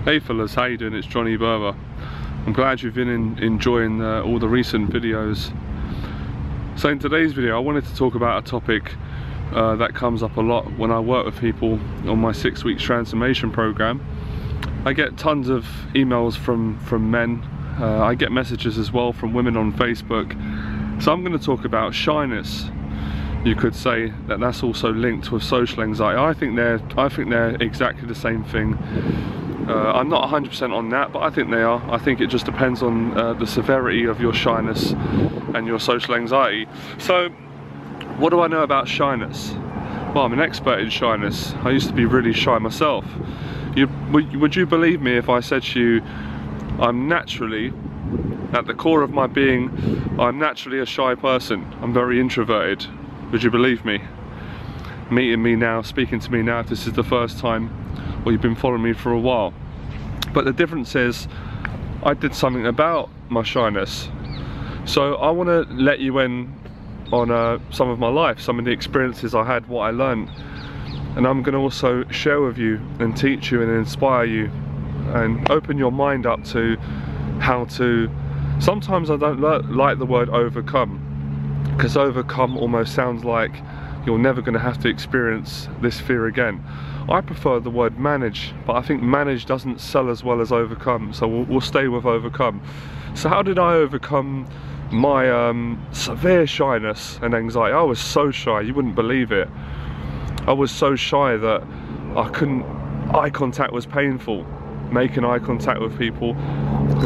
Hey fellas, how you doing? It's Johnny Berba. I'm glad you've been enjoying all the recent videos. So in today's video I wanted to talk about a topic that comes up a lot when I work with people on my 6 weeks transformation program. I get tons of emails from men. I get messages as well from women on Facebook. So I'm going to talk about shyness. You could say that that's also linked with social anxiety. I think they're exactly the same thing. I'm not 100% on that, but I think they are. I think it just depends on the severity of your shyness and your social anxiety. So, what do I know about shyness? Well, I'm an expert in shyness. I used to be really shy myself. Would you believe me if I said to you, I'm naturally, at the core of my being, I'm naturally a shy person. I'm very introverted. Would you believe me? Meeting me now, speaking to me now, if this is the first time, or you've been following me for a while. But the difference is, I did something about my shyness. So I want to let you in on some of my life, some of the experiences I had, what I learned. And I'm going to also share with you and teach you and inspire you and open your mind up to how to, sometimes I don't like the word overcome, because overcome almost sounds like you're never going to have to experience this fear again. I prefer the word manage, but I think manage doesn't sell as well as overcome, so we'll stay with overcome. So how did I overcome my severe shyness and anxiety? I was so shy, you wouldn't believe it. I was so shy that eye contact was painful. Making eye contact with people,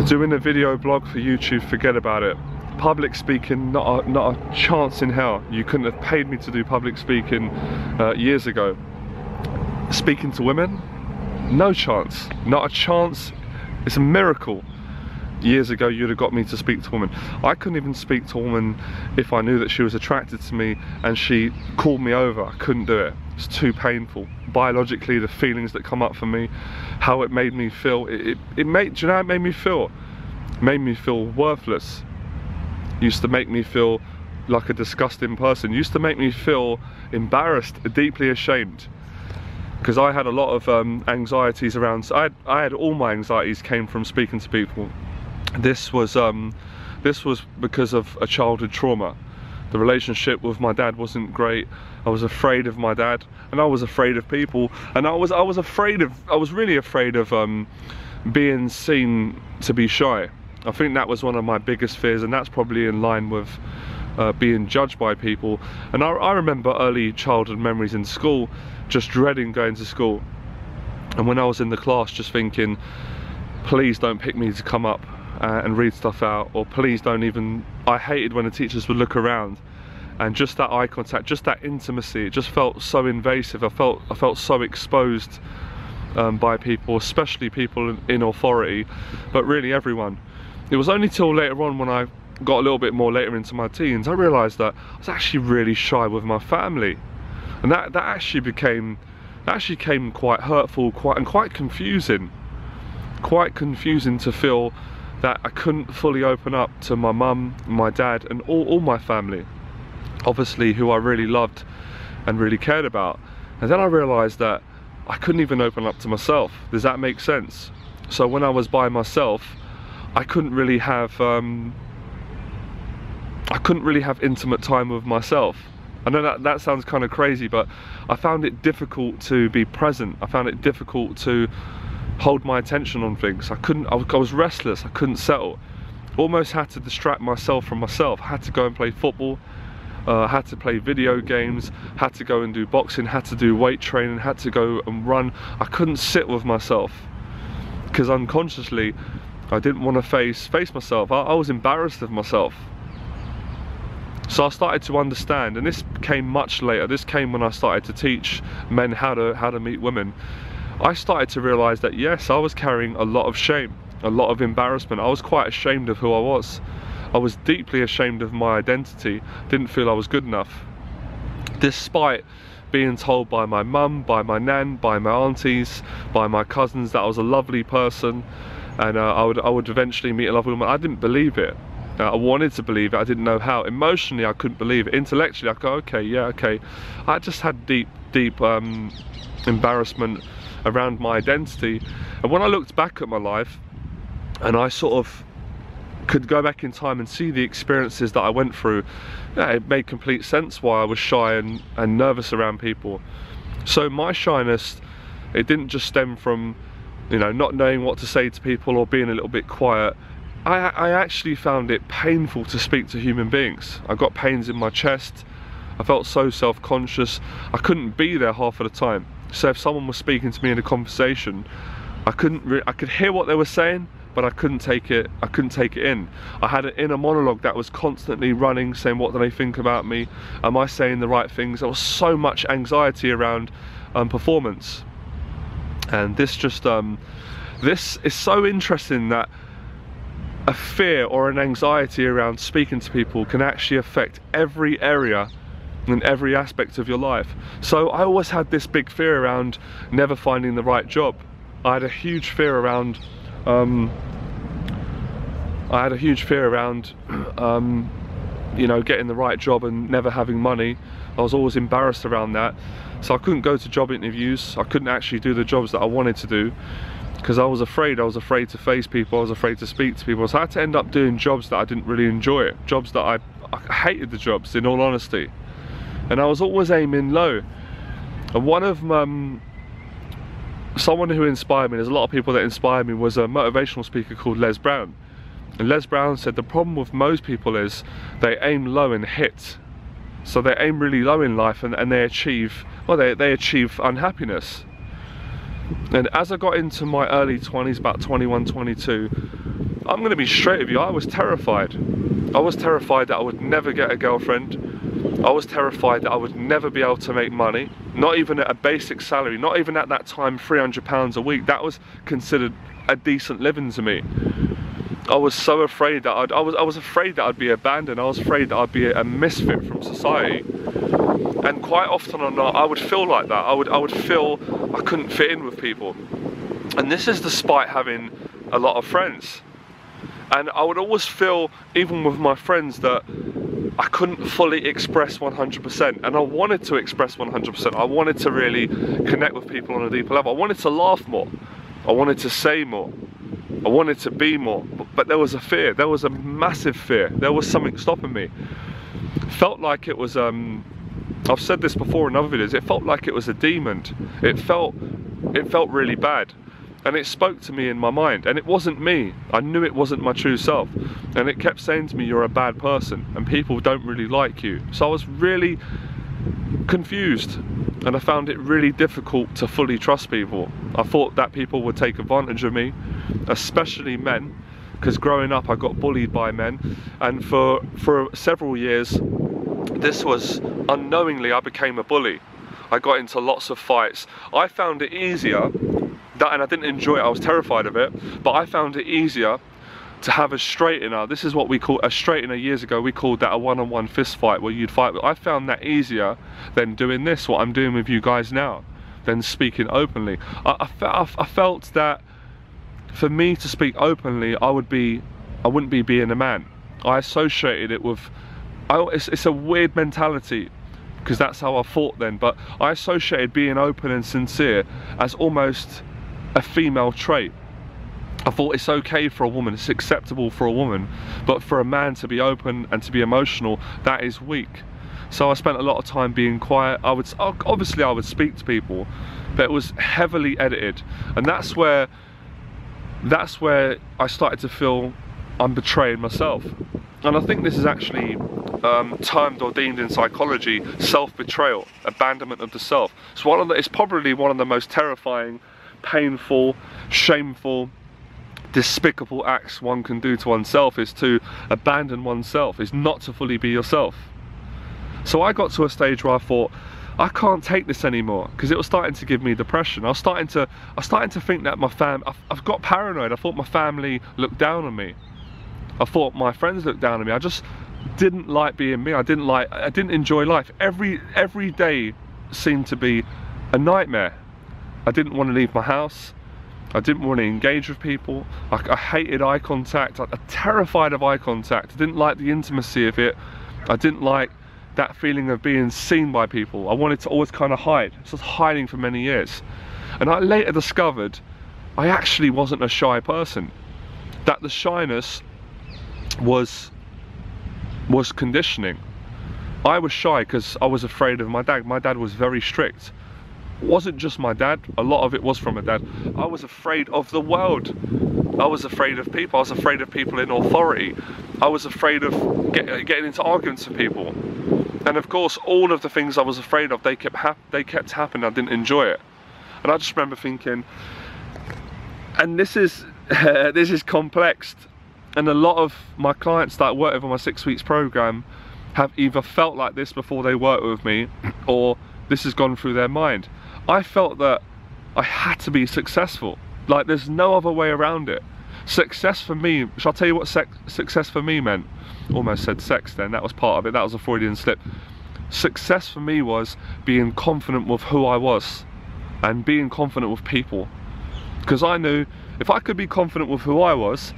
doing a video blog for YouTube, forget about it. Public speaking, not a chance in hell. You couldn't have paid me to do public speaking years ago. Speaking to women, no chance, not a chance. It's a miracle. Years ago you'd have got me to speak to a woman. I couldn't even speak to a woman if I knew that she was attracted to me and she called me over. I couldn't do it. It's too painful. Biologically, the feelings that come up for me, how it made me feel, do you know how it made me feel? It made me feel worthless. It used to make me feel like a disgusting person. It used to make me feel embarrassed, deeply ashamed. Because I had a lot of anxieties around. I had all my anxieties came from speaking to people. This was because of a childhood trauma. The relationship with my dad wasn't great. I was afraid of my dad, and I was afraid of people, and I was really afraid of being seen to be shy. I think that was one of my biggest fears, and that's probably in line with being judged by people. And I remember early childhood memories in school, just dreading going to school. And when I was in the class, just thinking, please don't pick me to come up and read stuff out, or please don't even. I hated when the teachers would look around, and just that eye contact, just that intimacy, it just felt so invasive. I felt so exposed by people, especially people in authority, but really everyone. It was only till later on, when I got a little bit more later into my teens, I realised that I was actually really shy with my family, and that actually became quite hurtful, quite confusing. Quite confusing to feel that I couldn't fully open up to my mum, my dad, and all my family, obviously, who I really loved and really cared about. And then I realised that I couldn't even open up to myself. Does that make sense? So when I was by myself, I couldn't really have intimate time with myself. I know that sounds kind of crazy, but I found it difficult to be present. I found it difficult to hold my attention on things. I was restless. I couldn't settle. Almost had to distract myself from myself. Had to go and play football, had to play video games, had to go and do boxing, had to do weight training, had to go and run. I couldn't sit with myself, because unconsciously I didn't want to face myself. I was embarrassed of myself. So I started to understand, and this came much later. This came when I started to teach men how to meet women. I started to realise that yes, I was carrying a lot of shame, a lot of embarrassment. I was quite ashamed of who I was. I was deeply ashamed of my identity. Didn't feel I was good enough, despite being told by my mum, by my nan, by my aunties, by my cousins that I was a lovely person, and I would eventually meet a lovely woman. I didn't believe it. I wanted to believe it, I didn't know how. Emotionally I couldn't believe it. Intellectually I go, okay, yeah, okay. I just had deep embarrassment around my identity. And when I looked back at my life and I sort of could go back in time and see the experiences that I went through, yeah, it made complete sense why I was shy and nervous around people. So my shyness, it didn't just stem from, you know, not knowing what to say to people or being a little bit quiet. I actually found it painful to speak to human beings. I got pains in my chest. I felt so self-conscious. I couldn't be there half of the time. So if someone was speaking to me in a conversation, I could hear what they were saying, but I couldn't take it in. I had an inner monologue that was constantly running, saying, what do they think about me? Am I saying the right things? There was so much anxiety around performance. And this just, this is so interesting that a fear or an anxiety around speaking to people can actually affect every area and every aspect of your life. So I always had this big fear around never finding the right job. I had a huge fear around you know, getting the right job and never having money. I was always embarrassed around that. So I couldn't go to job interviews. I couldn't actually do the jobs that I wanted to do because I was afraid. I was afraid to face people. I was afraid to speak to people. So I had to end up doing jobs that I didn't really enjoy. Jobs that I hated the jobs, in all honesty. And I was always aiming low. And one of someone who inspired me, there's a lot of people that inspired me, was a motivational speaker called Les Brown. And Les Brown said the problem with most people is they aim low and hit. So they aim really low in life and they achieve, well, they achieve unhappiness. And as I got into my early 20s, about 21, 22, I'm going to be straight with you, I was terrified. I was terrified that I would never get a girlfriend. I was terrified that I would never be able to make money, not even at a basic salary, not even at that time £300 a week. That was considered a decent living to me. I was so afraid that I was afraid that I'd be abandoned. I was afraid that I'd be a misfit from society. And quite often or not, I would feel like that. I would feel I couldn't fit in with people. And this is despite having a lot of friends. And I would always feel, even with my friends, that I couldn't fully express 100%. And I wanted to express 100%. I wanted to really connect with people on a deeper level. I wanted to laugh more. I wanted to say more. I wanted to be more. But there was a fear. There was a massive fear. There was something stopping me. Felt like it was, I've said this before in other videos, it felt like it was a demon. It felt really bad. And it spoke to me in my mind, and it wasn't me. I knew it wasn't my true self. And it kept saying to me, you're a bad person, and people don't really like you. So I was really confused, and I found it really difficult to fully trust people. I thought that people would take advantage of me, especially men, because growing up I got bullied by men, and for several years, this was unknowingly, I became a bully. I got into lots of fights. I found it easier, and I didn't enjoy it, I was terrified of it, but I found it easier to have a straightener. This is what we call a straightener. Years ago we called that a one-on-one fist fight, where you'd fight. I found that easier than doing this, what I'm doing with you guys now, than speaking openly. I felt that for me to speak openly, I wouldn't be being a man. I associated it with, it's a weird mentality, because that's how I thought then, but I associated being open and sincere as almost a female trait. I thought it's okay for a woman, it's acceptable for a woman, but for a man to be open and to be emotional, that is weak. So I spent a lot of time being quiet. Obviously I would speak to people, but it was heavily edited, and that's where I started to feel I'm betraying myself. And I think this is actually termed or deemed in psychology self-betrayal, abandonment of the self. It's probably one of the most terrifying, painful, shameful, despicable acts one can do to oneself, is to abandon oneself, is not to fully be yourself. So I got to a stage where I thought, I can't take this anymore, because it was starting to give me depression. I was starting to think that I've got paranoid. I thought my family looked down on me. I thought my friends looked down on me. I just didn't like being me. I didn't enjoy life. Every day seemed to be a nightmare. I didn't want to leave my house. I didn't want to engage with people. I hated eye contact. I'm terrified of eye contact. I didn't like the intimacy of it. I didn't like that feeling of being seen by people. I wanted to always kind of hide. So I was hiding for many years. And I later discovered I actually wasn't a shy person. That the shyness was conditioning. I was shy because I was afraid of my dad. My dad was very strict. It wasn't just my dad, a lot of it was from my dad. I was afraid of the world. I was afraid of people. I was afraid of people in authority. I was afraid of getting into arguments with people. And of course, all of the things I was afraid of, they kept happening. I didn't enjoy it. And I just remember thinking, and this is complex. And a lot of my clients that I work with on my 6 weeks program have either felt like this before they worked with me, or this has gone through their mind. I felt that I had to be successful. Like, there's no other way around it. Success for me, shall I tell you what success for me meant? Almost said sex then, that was part of it, that was a Freudian slip. Success for me was being confident with who I was and being confident with people. Because I knew if I could be confident with who I was,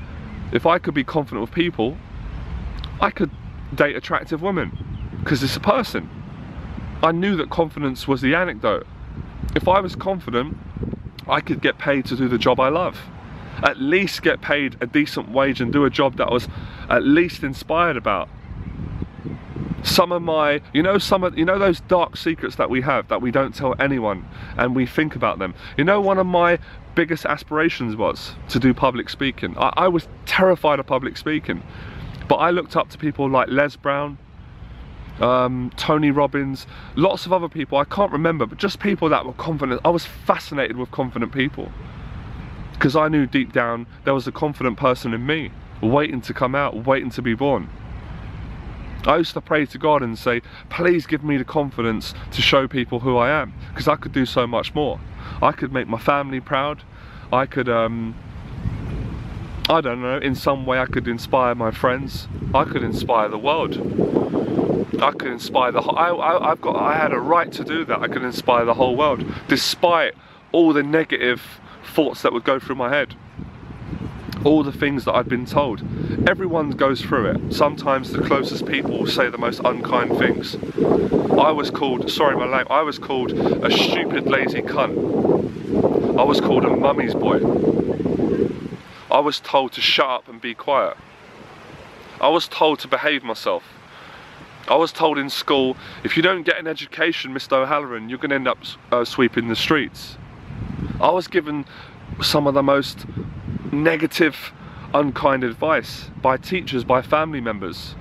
if I could be confident with people, I could date attractive women, because it's a person. I knew that confidence was the antidote. If I was confident, I could get paid to do the job I love. At least get paid a decent wage and do a job that I was at least inspired about. Some of my, you know those dark secrets that we have that we don't tell anyone and we think about them. You know, one of my biggest aspirations was to do public speaking. I was terrified of public speaking, but I looked up to people like Les Brown, Tony Robbins, lots of other people, I can't remember, but just people that were confident. I was fascinated with confident people because I knew deep down there was a confident person in me waiting to come out, waiting to be born. I used to pray to God and say, please give me the confidence to show people who I am, because I could do so much more. I could make my family proud. I could I don't know, in some way I could inspire my friends. I could inspire the world. I could inspire the whole, I had a right to do that. I could inspire the whole world, despite all the negative thoughts that would go through my head. All the things that I'd been told. Everyone goes through it. Sometimes the closest people say the most unkind things. I was called, sorry my language, I was called a stupid lazy cunt. I was called a mummy's boy. I was told to shut up and be quiet. I was told to behave myself. I was told in school, if you don't get an education, Mr. O'Halloran, you're going to end up sweeping the streets. I was given some of the most negative, unkind advice by teachers, by family members.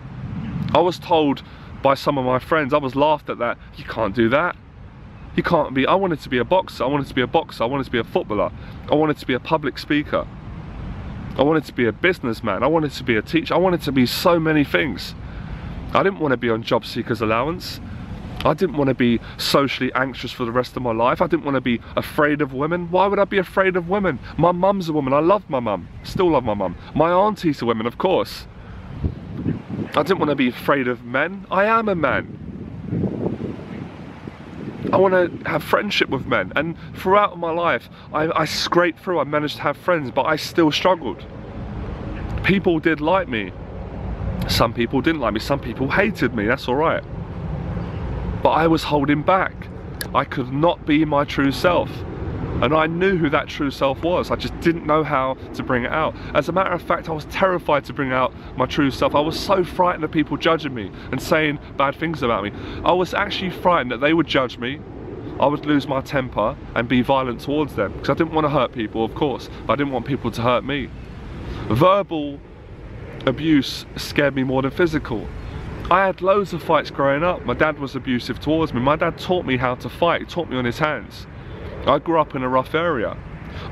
I was told by some of my friends, I was laughed at that, you can't do that. You can't be, I wanted to be a boxer, I wanted to be a boxer, I wanted to be a footballer, I wanted to be a public speaker. I wanted to be a businessman, I wanted to be a teacher, I wanted to be so many things. I didn't want to be on job seekers allowance. I didn't want to be socially anxious for the rest of my life. I didn't want to be afraid of women. Why would I be afraid of women? My mum's a woman, I love my mum, still love my mum. My auntie's a woman, of course. I didn't want to be afraid of men. I am a man. I want to have friendship with men, and throughout my life I scraped through. I managed to have friends, but I still struggled. People did like me, some people didn't like me, some people hated me, that's alright. But I was holding back. I could not be my true self, and I knew who that true self was. I just didn't know how to bring it out. As a matter of fact, I was terrified to bring out my true self. I was so frightened of people judging me and saying bad things about me. I was actually frightened that they would judge me, I would lose my temper and be violent towards them, because I didn't want to hurt people, of course, but I didn't want people to hurt me. Verbal abuse scared me more than physical. I had loads of fights growing up. My dad was abusive towards me. My dad taught me how to fight. He taught me on his hands. I grew up in a rough area.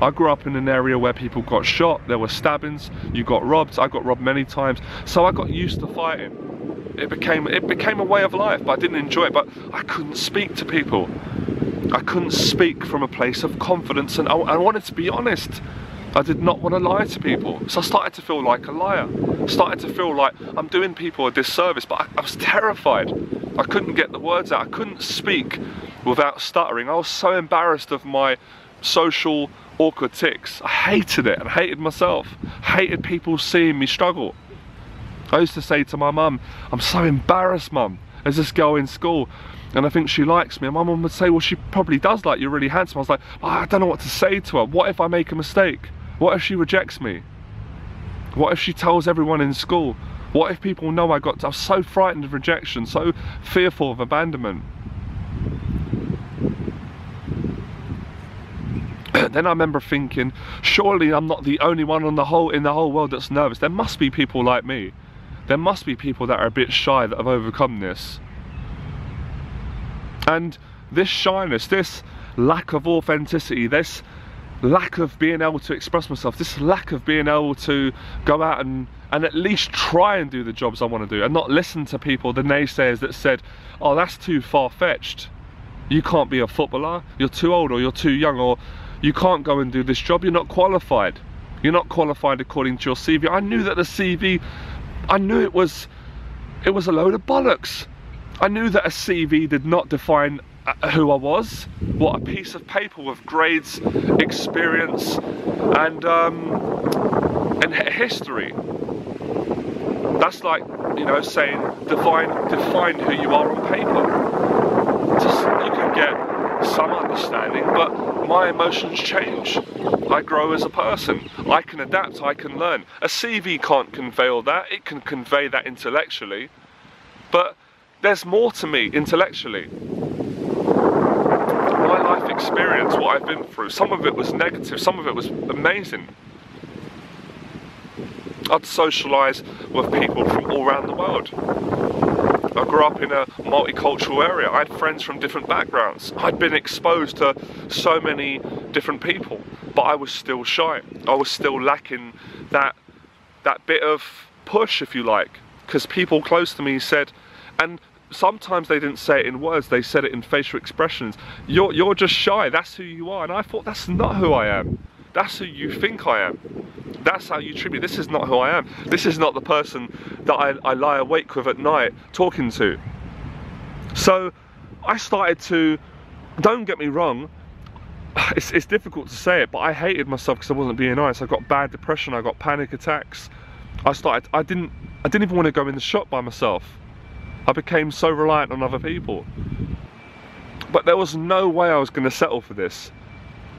I grew up in an area where people got shot, there were stabbings, you got robbed. I got robbed many times, so I got used to fighting. It became a way of life, but I didn't enjoy it. But I couldn't speak to people. I couldn't speak from a place of confidence, and I wanted to be honest. I did not want to lie to people, so I started to feel like a liar. I started to feel like I'm doing people a disservice, but I was terrified. I couldn't get the words out. I couldn't speak without stuttering. I was so embarrassed of my social awkward tics. I hated it, and hated myself. Hated people seeing me struggle. I used to say to my mum, I'm so embarrassed, mum. there's this girl in school and I think she likes me, and my mum would say, well, she probably does like you, really handsome. I was like, oh, I don't know what to say to her. What if I make a mistake? What if she rejects me? What if she tells everyone in school? What if people know I was so frightened of rejection, so fearful of abandonment. Then I remember thinking, surely I'm not the only one in the whole world that's nervous. There must be people like me. There must be people that are a bit shy that have overcome this. And this shyness, this lack of authenticity, this lack of being able to express myself, this lack of being able to go out and at least try and do the jobs I want to do, and not listen to people, the naysayers that said, oh, that's too far-fetched. You can't be a footballer, you're too old, or you're too young, or you can't go and do this job, you're not qualified. You're not qualified according to your CV. I knew that the CV, I knew it was a load of bollocks. I knew that a CV did not define who I was. What a piece of paper with grades, experience, and history. That's like, you know, saying define who you are on paper. Just, you can get some understanding, but my emotions change. I grow as a person. I can adapt, I can learn. A CV can't convey all that. It can convey that intellectually, but there's more to me intellectually. My life experience, what I've been through, some of it was negative, some of it was amazing. I'd socialise with people from all around the world. I grew up in a multicultural area. I had friends from different backgrounds. I'd been exposed to so many different people, but I was still shy. I was still lacking that bit of push, if you like, because people close to me said, and sometimes they didn't say it in words, they said it in facial expressions, you're just shy, that's who you are. And I thought, that's not who I am. That's who you think I am. That's how you treat me. This is not who I am. This is not the person that I lie awake with at night talking to. So I started to, don't get me wrong, it's difficult to say it, but I hated myself because I wasn't being honest. I got bad depression, I got panic attacks. I didn't even want to go in the shop by myself. I became so reliant on other people. But there was no way I was going to settle for this.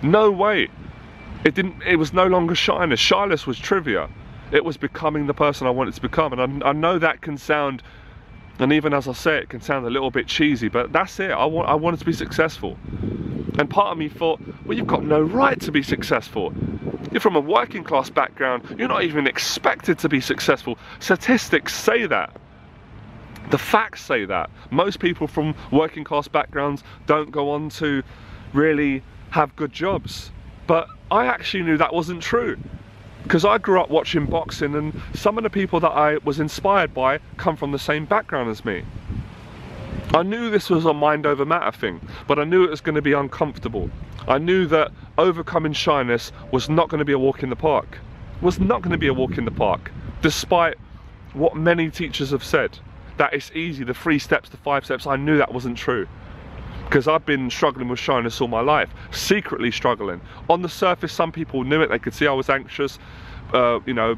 No way. It was no longer shyness. Shyness was trivia. It was becoming the person I wanted to become. And I know that can sound, and even as I say it, can sound a little bit cheesy, but that's it. I wanted to be successful. And part of me thought, well, you've got no right to be successful. You're from a working class background. You're not even expected to be successful. Statistics say that. The facts say that. Most people from working class backgrounds don't go on to really have good jobs. But I actually knew that wasn't true, because I grew up watching boxing, and some of the people that I was inspired by come from the same background as me. I knew this was a mind over matter thing, but I knew it was going to be uncomfortable. I knew that overcoming shyness was not going to be a walk in the park. It was not going to be a walk in the park, despite what many teachers have said. That it's easy, the 3 steps, the 5 steps. I knew that wasn't true, because I've been struggling with shyness all my life, secretly struggling. On the surface, some people knew it, they could see I was anxious, you know,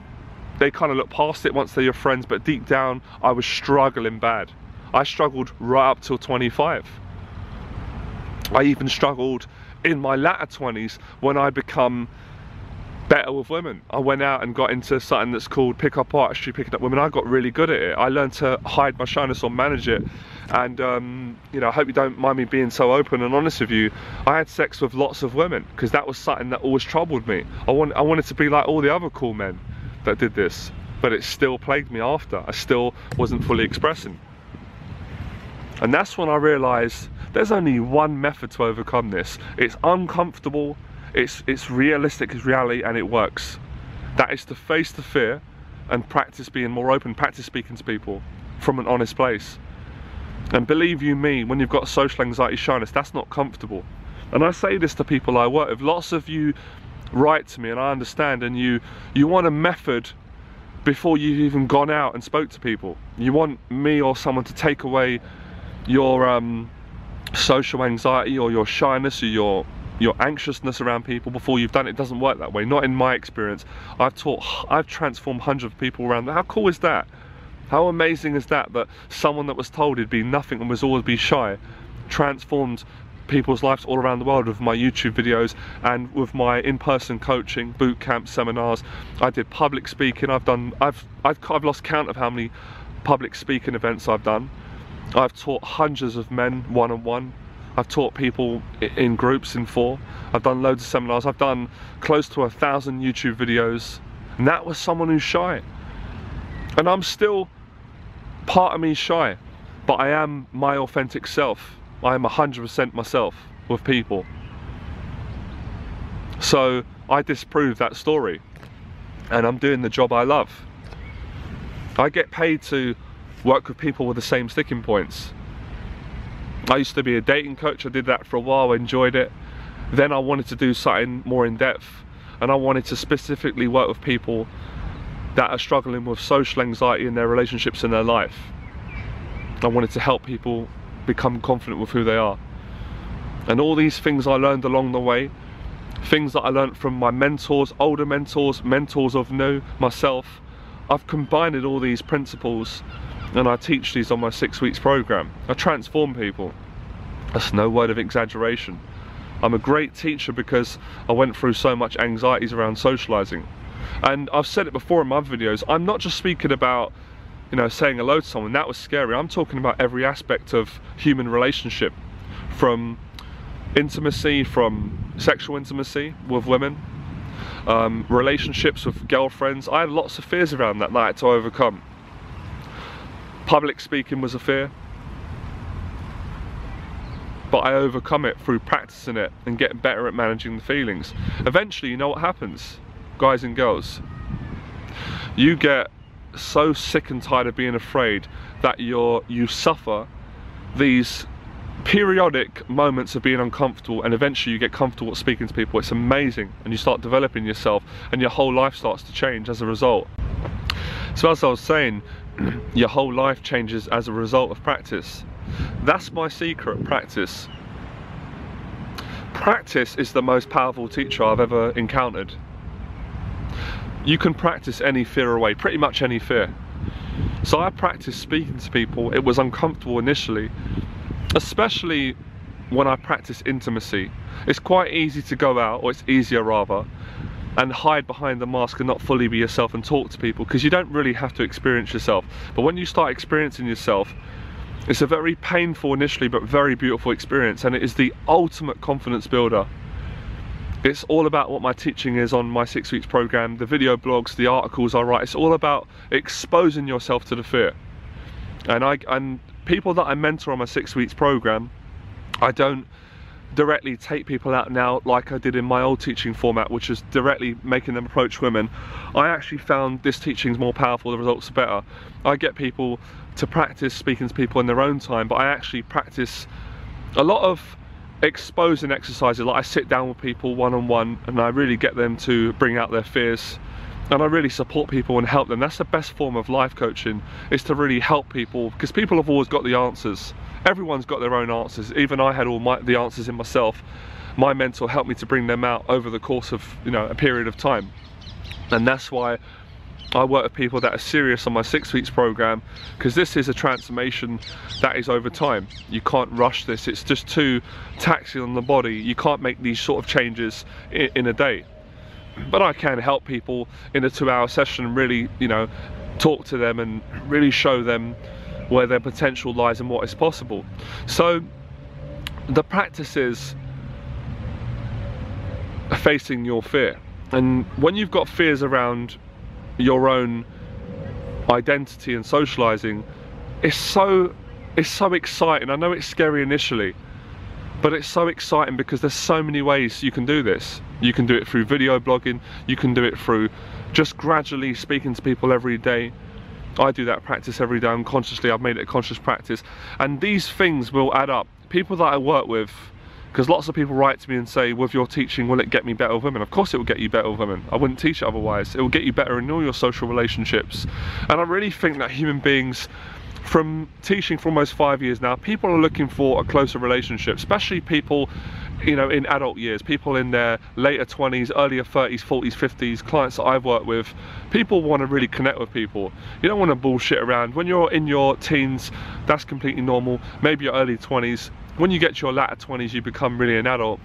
they kind of look past it once they're your friends, but deep down, I was struggling bad. I struggled right up till 25. I even struggled in my latter 20s when I become better with women. I went out and got into something that's called pick-up artistry, picking up women. I got really good at it. I learned to hide my shyness or manage it. And you know, I hope you don't mind me being so open and honest with you. I had sex with lots of women because that was something that always troubled me. I wanted to be like all the other cool men that did this, but it still plagued me after. I still wasn't fully expressing. And that's when I realised there's only one method to overcome this. It's uncomfortable, it's realistic, it's reality, and it works. That is to face the fear and practice being more open, practice speaking to people from an honest place. And believe you me, when you've got social anxiety, shyness, that's not comfortable. And I say this to people I work with. Lots of you write to me, and I understand, and you want a method before you've even gone out and spoke to people. You want me or someone to take away your social anxiety or your shyness or your anxiousness around people before you've done it. It doesn't work that way, not in my experience. I've transformed hundreds of people around. How cool is that? How amazing is that, that someone that was told he'd be nothing and was always be shy transformed people's lives all around the world with my YouTube videos and with my in-person coaching, boot camp, seminars. I did public speaking. I've lost count of how many public speaking events I've done. I've taught hundreds of men one-on-one. I've taught people in groups in 4. I've done loads of seminars. I've done close to 1,000 YouTube videos, and that was someone who's shy. And I'm still, part of me shy, but I am my authentic self. I am 100% myself with people. So I disprove that story, and I'm doing the job I love. I get paid to work with people with the same sticking points. I used to be a dating coach. I did that for a while, enjoyed it. Then I wanted to do something more in depth, and I wanted to specifically work with people that are struggling with social anxiety in their relationships in their life. I wanted to help people become confident with who they are. And all these things I learned along the way, things that I learned from my mentors, older mentors, mentors of new, myself, I've combined all these principles, and I teach these on my 6 weeks program. I transform people. That's no word of exaggeration. I'm a great teacher because I went through so much anxieties around socializing. And I've said it before in my other videos, I'm not just speaking about, you know, saying hello to someone. That was scary. I'm talking about every aspect of human relationship, from intimacy, from sexual intimacy with women, relationships with girlfriends. I had lots of fears around that I had to overcome. Public speaking was a fear, but I overcome it through practicing it and getting better at managing the feelings. Eventually, you know what happens, guys and girls? You get so sick and tired of being afraid that you suffer these periodic moments of being uncomfortable, and eventually you get comfortable with speaking to people. It's amazing, and you start developing yourself, and your whole life starts to change as a result. So as I was saying, your whole life changes as a result of practice. That's my secret, practice. Practice is the most powerful teacher I've ever encountered. You can practice any fear away, pretty much any fear. So I practiced speaking to people. It was uncomfortable initially, especially when I practice intimacy. It's quite easy to go out, or it's easier rather, and hide behind the mask and not fully be yourself and talk to people, because you don't really have to experience yourself. But when you start experiencing yourself, it's a very painful initially but very beautiful experience, and it is the ultimate confidence builder. It's all about what my teaching is on my 6 weeks program, the video blogs, the articles I write. It's all about exposing yourself to the fear. And people that I mentor on my 6 weeks program, I don't directly take people out now like I did in my old teaching format, which is directly making them approach women. I actually found this teaching is more powerful, the results are better. I get people to practice speaking to people in their own time, but I actually practice a lot of exposing exercises. Like I sit down with people one-on-one and I really get them to bring out their fears, and I really support people and help them. That's the best form of life coaching, is to really help people, because people have always got the answers. Everyone's got their own answers. Even I had all the answers in myself. My mentor helped me to bring them out over the course of, you know, a period of time. And that's why I work with people that are serious on my 6 weeks program, because this is a transformation that is over time. You can't rush this. It's just too taxing on the body. You can't make these sort of changes in a day. But I can help people in a 2-hour session and really, you know, talk to them and really show them where their potential lies and what is possible. So the practice is facing your fear. And when you've got fears around your own identity and socializing, it's so exciting. I know it's scary initially, but it's so exciting because there's so many ways you can do this. You can do it through video blogging, you can do it through just gradually speaking to people every day. I do that practice every day unconsciously. I've made it a conscious practice, and these things will add up. People that I work with, because lots of people write to me and say, with your teaching, will it get me better with women? Of course it will get you better with women. I wouldn't teach it otherwise. It will get you better in all your social relationships. And I really think that human beings, from teaching for almost 5 years now, people are looking for a closer relationship, especially people you know, in adult years, people in their later 20s, earlier 30s, 40s, 50s, clients that I've worked with, people want to really connect with people. You don't want to bullshit around. When you're in your teens, that's completely normal. Maybe your early 20s. When you get to your latter 20s, you become really an adult.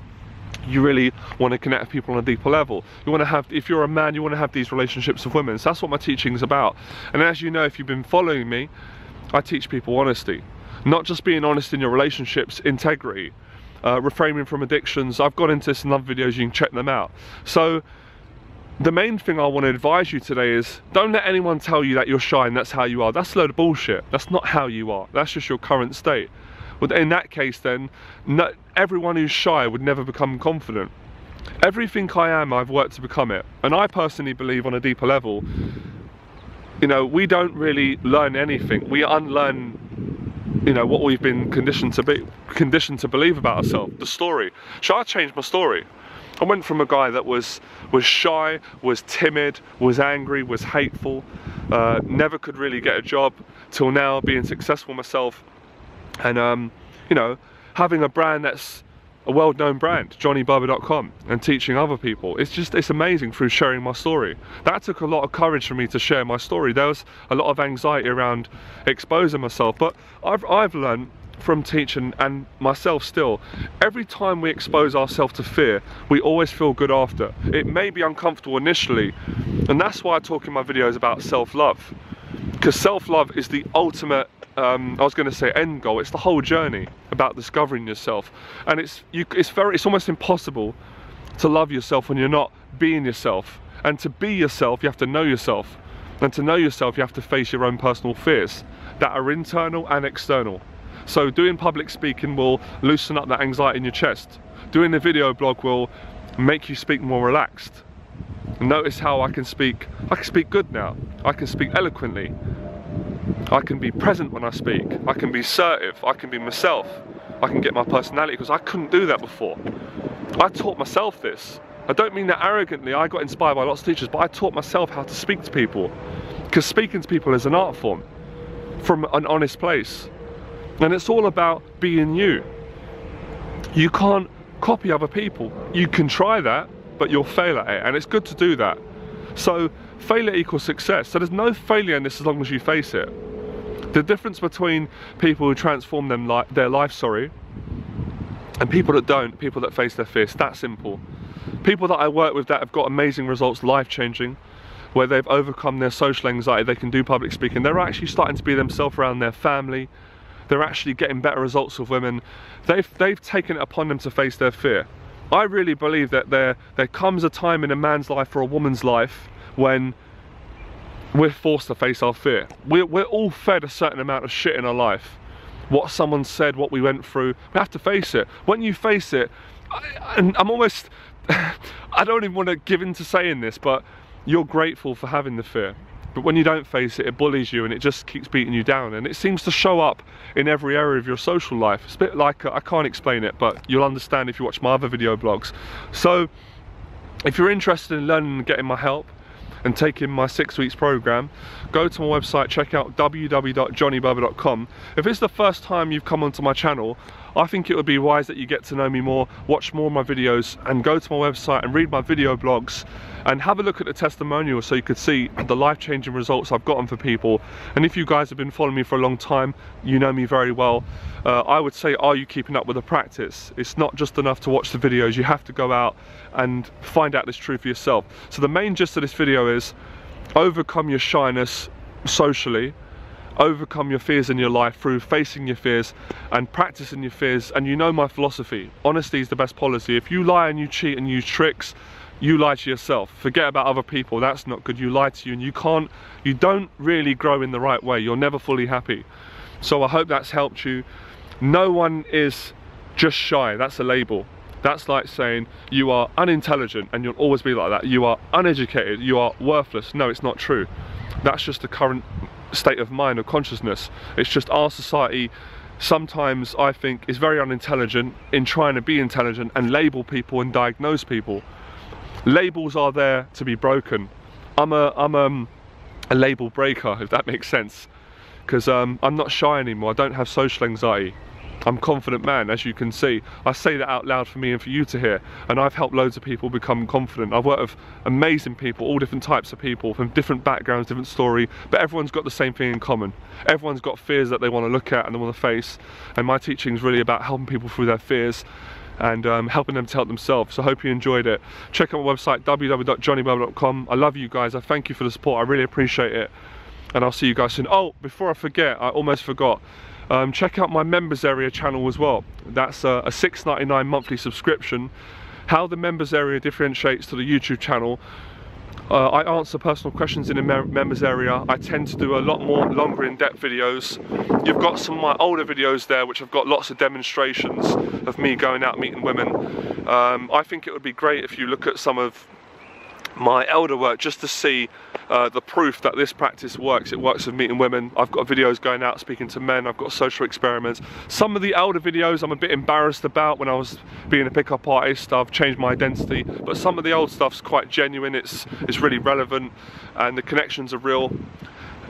You really want to connect with people on a deeper level. You want to have, if you're a man, you want to have these relationships with women. So that's what my teaching is about. And as you know, if you've been following me, I teach people honesty. Not just being honest in your relationships, integrity, refraining from addictions. I've got into this in other videos, you can check them out. So the main thing I want to advise you today is, don't let anyone tell you that you're shy and that's how you are. That's a load of bullshit. That's not how you are. That's just your current state. Well, in that case then, everyone who's shy would never become confident. Everything I am, I've worked to become it. And I personally believe on a deeper level, you know, we don't really learn anything. We unlearn, you know, what we've been conditioned to believe about ourselves. The story. So I changed my story. I went from a guy that was shy, was timid, was angry, was hateful, never could really get a job, till now being successful myself. And you know, having a brand that's a well-known brand, johnnyberba.com, and teaching other people. It's amazing through sharing my story. That took a lot of courage for me to share my story. There was a lot of anxiety around exposing myself, but I've learned from teaching, and myself still, every time we expose ourselves to fear, we always feel good after. It may be uncomfortable initially, and that's why I talk in my videos about self-love, because self-love is the ultimate, I was going to say end goal. It's the whole journey about discovering yourself, and it's almost impossible to love yourself when you're not being yourself. And to be yourself, you have to know yourself, and to know yourself, you have to face your own personal fears that are internal and external. So doing public speaking will loosen up that anxiety in your chest. Doing a video blog will make you speak more relaxed. Notice how I can speak good now. I can speak eloquently. I can be present when I speak. I can be assertive. I can be myself. I can get my personality, because I couldn't do that before. I taught myself this. I don't mean that arrogantly. I got inspired by lots of teachers, but I taught myself how to speak to people, because speaking to people is an art form from an honest place. And it's all about being you. You can't copy other people. You can try that, but you'll fail at it, and it's good to do that. So failure equals success. So there's no failure in this as long as you face it. The difference between people who transform their life, and people that don't, people that face their fears, that simple. People that I work with that have got amazing results, life-changing, where they've overcome their social anxiety, they can do public speaking, they're actually starting to be themselves around their family. They're actually getting better results with women. They've taken it upon them to face their fear. I really believe that there comes a time in a man's life or a woman's life when we're forced to face our fear. We're all fed a certain amount of shit in our life. What someone said, what we went through, we have to face it. When you face it, and I'm almost, I don't even want to give in to saying this, but you're grateful for having the fear. But when you don't face it, it bullies you and it just keeps beating you down. And it seems to show up in every area of your social life. It's a bit like, I can't explain it, but you'll understand if you watch my other video blogs. So, if you're interested in learning and getting my help and taking my 6 weeks program, go to my website, check out www.johnnyberba.com. If it's the first time you've come onto my channel, I think it would be wise that you get to know me more, watch more of my videos, and go to my website and read my video blogs and have a look at the testimonials so you could see the life-changing results I've gotten for people. And if you guys have been following me for a long time, you know me very well. I would say, are you keeping up with the practice? It's not just enough to watch the videos, you have to go out and find out this truth for yourself. So the main gist of this video is, overcome your shyness socially, overcome your fears in your life through facing your fears and practicing your fears. And you know my philosophy, honesty is the best policy. If you lie and you cheat and use tricks, you lie to yourself. Forget about other people, that's not good. You lie to you, and you don't really grow in the right way. You're never fully happy. So I hope that's helped you. No one is just shy, that's a label. That's like saying you are unintelligent and you'll always be like that. You are uneducated, you are worthless. No, it's not true. That's just the current state of mind or consciousness. It's just our society sometimes, I think, is very unintelligent in trying to be intelligent and label people and diagnose people. Labels are there to be broken. I'm a label breaker, if that makes sense, because I'm not shy anymore. I don't have social anxiety. I'm a confident man, as you can see. I say that out loud for me and for you to hear, and I've helped loads of people become confident. I've worked with amazing people, all different types of people, from different backgrounds, different story, but everyone's got the same thing in common. Everyone's got fears that they want to look at and they want to face, and my teaching is really about helping people through their fears and helping them to help themselves. So I hope you enjoyed it. Check out my website, www.johnnyberba.com. I love you guys. I thank you for the support. I really appreciate it, and I'll see you guys soon. Oh, before I forget, I almost forgot. Check out my members area channel as well. That's a $6.99 monthly subscription. How the members area differentiates to the YouTube channel: I answer personal questions in the members area. I tend to do a lot more longer in-depth videos. You've got some of my older videos there which have got lots of demonstrations of me going out meeting women. I think it would be great if you look at some of my elder work just to see the proof that this practice works. It works with meeting women. I've got videos going out speaking to men. I've got social experiments. Some of the elder videos I'm a bit embarrassed about. When I was being a pickup artist, I've changed my identity, but some of the old stuff's quite genuine. It's really relevant, and the connections are real,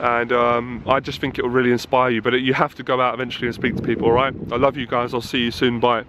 and I just think it will really inspire you. But you have to go out eventually and speak to people. All right, I love you guys. I'll see you soon. Bye.